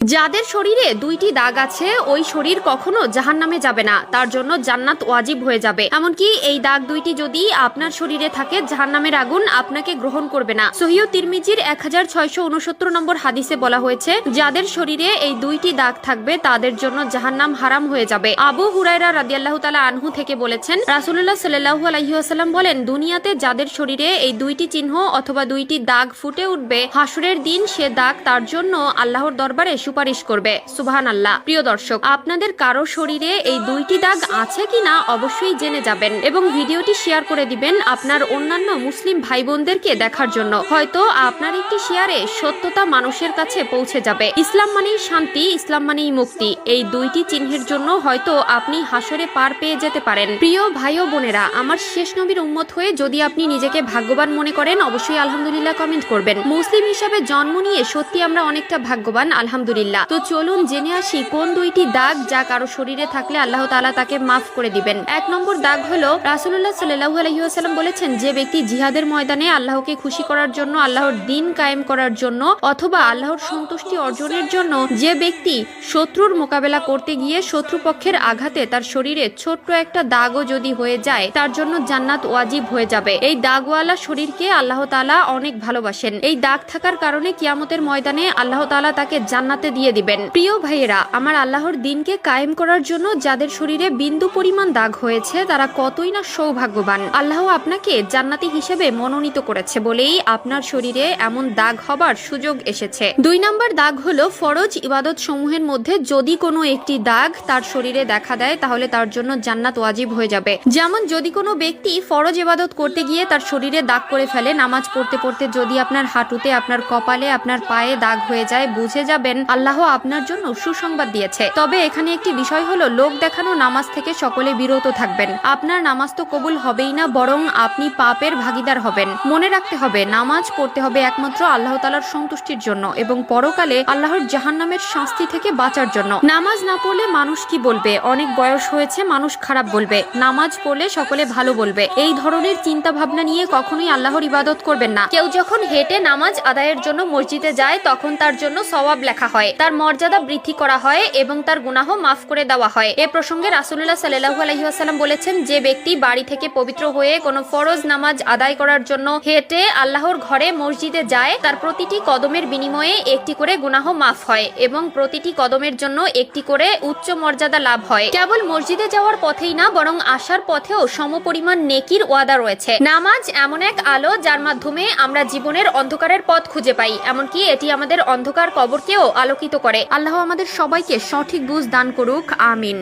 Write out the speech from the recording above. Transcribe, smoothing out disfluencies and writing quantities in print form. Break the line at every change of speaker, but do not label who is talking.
যাদের শরীরে দুইটি দাগ আছে ওই শরীর কখনো জাহান্নামে যাবে না, তার জন্য জান্নাত ওয়াজিব হয়ে যাবে। এমনকি এই দাগ দুইটি যদি আপনার শরীরে থাকে জাহান্নামের আগুন আপনাকে গ্রহণ করবে না। সহিহ তিরমিজির 1669 নম্বর হাদিসে বলা হয়েছে, যাদের শরীরে এই দুইটি দাগ থাকবে তাদের জন্য জাহান্নাম হারাম হয়ে যাবে। আবু হুরায়রা রাদিয়াল্লাহু তাআলা আনহু থেকে বলেছেন, রাসূলুল্লাহ সাল্লাল্লাহু আলাইহি ওয়াসাল্লাম বলেন, দুনিয়াতে যাদের শরীরে এই দুইটি চিহ্ন অথবা দুইটি দাগ ফুটে উঠবে, হাসরের দিন সে দাগ তার জন্য আল্লাহর দরবারে সুপারিশ করবে। সুবহানাল্লাহ। প্রিয় দর্শক, আপনাদের কারো শরীরে এই দুইটি দাগ আছে কিনা অবশ্যই জেনে যাবেন এবং ভিডিওটি শেয়ার করে দিবেন আপনার অন্যান্য মুসলিম ভাই বোনদেরকে দেখার জন্য। হয়তো আপনার একটি শেয়ারে সত্যতা মানুষের কাছে পৌঁছে যাবে। ইসলাম মানেই শান্তি, ইসলাম মানেই মুক্তি। এই দুইটি চিহ্নের জন্য হয়তো আপনি হাসরে পার পেয়ে যেতে পারেন। প্রিয় ভাই ও বোনেরা, আমার শেষ নবীর উম্মত হয়ে যদি আপনি নিজেকে ভাগ্যবান মনে করেন অবশ্যই আলহামদুলিল্লাহ কমেন্ট করবেন। মুসলিম হিসাবে জন্ম নিয়ে সত্যি আমরা অনেকটা ভাগ্যবান, আলহামদুলিল্লাহ। তো চলুন জেনে আসি কোন দুইটি দাগ যা কারো শরীরে থাকলে আল্লাহ তাআলা তাকে মাফ করে দিবেন। এক নম্বর দাগ হলো, রাসূলুল্লাহ সাল্লাল্লাহু আলাইহি ওয়াসাল্লাম বলেছেন, যে ব্যক্তি জিহাদের ময়দানে আল্লাহকে খুশি করার জন্য, আল্লাহর দ্বীন কায়েম করার জন্য অথবা আল্লাহর সন্তুষ্টি অর্জনের জন্য যে ব্যক্তি শত্রুর মোকাবেলা করতে গিয়ে শত্রুপক্ষের আঘাতে তার শরীরে ছোট্ট একটা দাগও যদি হয়ে যায় তার জন্য জান্নাত ওয়াজিব হয়ে যাবে। এই দাগওয়ালা শরীরকে আল্লাহ তাআলা অনেক ভালোবাসেন। এই দাগ থাকার কারণে কিয়ামতের ময়দানে আল্লাহ তাআলা তাকে জান্নাতে দিয়ে দিবেন। প্রিয় ভাইয়েরা, আমার আল্লাহর দ্বীনকে কায়েম করার জন্য যাদের শরীরে বিন্দু পরিমাণ দাগ হয়েছে তারা কতই না সৌভাগ্যবান। আল্লাহ আপনাকে জান্নাতি হিসেবে মনোনীত করেছে বলেই আপনার শরীরে এমন দাগ হবার সুযোগ এসেছে। দুই নাম্বার দাগ হলো, ফরজ ইবাদত সমূহের মধ্যে যদি কোনো একটি দাগ তার শরীরে দেখা দেয় তাহলে তার জন্য জান্নাত ওয়াজিব হয়ে যাবে। যেমন যদি কোনো ব্যক্তি ফরজ ইবাদত করতে গিয়ে তার শরীরে দাগ করে ফেলে, নামাজ পড়তে পড়তে যদি আপনার হাঁটুতে, আপনার কপালে, আপনার পায়ে দাগ হয়ে যায়, বুঝে যাবেন আল্লাহ আপনার জন্য সুসংবাদ দিয়েছে। তবে এখানে একটি বিষয় হলো, লোক দেখানো নামাজ থেকে সকলে বিরত থাকবেন। আপনার নামাজ তো কবুল হবেই না, বরং আপনি পাপের ভাগীদার হবেন। মনে রাখতে হবে, নামাজ পড়তে হবে একমাত্র আল্লাহ তাআলার সন্তুষ্টির জন্য এবং পরকালে আল্লাহর জাহান্নামের শাস্তি থেকে বাঁচার জন্য। নামাজ না পড়লে মানুষ কি বলবে, অনেক বয়স হয়েছে মানুষ খারাপ বলবে, নামাজ পড়লে সকলে ভালো বলবে, এই ধরনের চিন্তা ভাবনা নিয়ে কখনোই আল্লাহর ইবাদত করবেন না। কেউ যখন হেঁটে নামাজ আদায়ের জন্য মসজিদে যায় তখন তার জন্য সওয়াব লেখা হয়, তার মর্যাদা বৃদ্ধি করা হয় এবং তার গুনাহ মাফ করে দেওয়া হয়। এ প্রসঙ্গে রাসূলুল্লাহ সাল্লাল্লাহু আলাইহি ওয়াসাল্লাম বলেছেন, যে ব্যক্তি বাড়ি থেকে পবিত্র হয়ে কোনো ফরজ নামাজ আদায় করার জন্য হেঁটে আল্লাহর ঘরে মসজিদে যায়, তার প্রতিটি কদমের বিনিময়ে একটি করে গুনাহ মাফ হয় এবং প্রতিটি কদমের জন্য একটি করে উচ্চ মর্যাদা লাভ হয়। কেবল মসজিদে যাওয়ার পথেই না, বরং আসার পথেও সমপরিমাণ নেকির ওয়াদা রয়েছে। নামাজ এমন এক আলো যার মাধ্যমে আমরা জীবনের অন্ধকারের পথ খুঁজে পাই, এমনকি এটি আমাদের অন্ধকার কবরকেও আলোকিত করে। আল্লাহ আমাদের সবাইকে সঠিক বুঝ দান করুক, আমিন।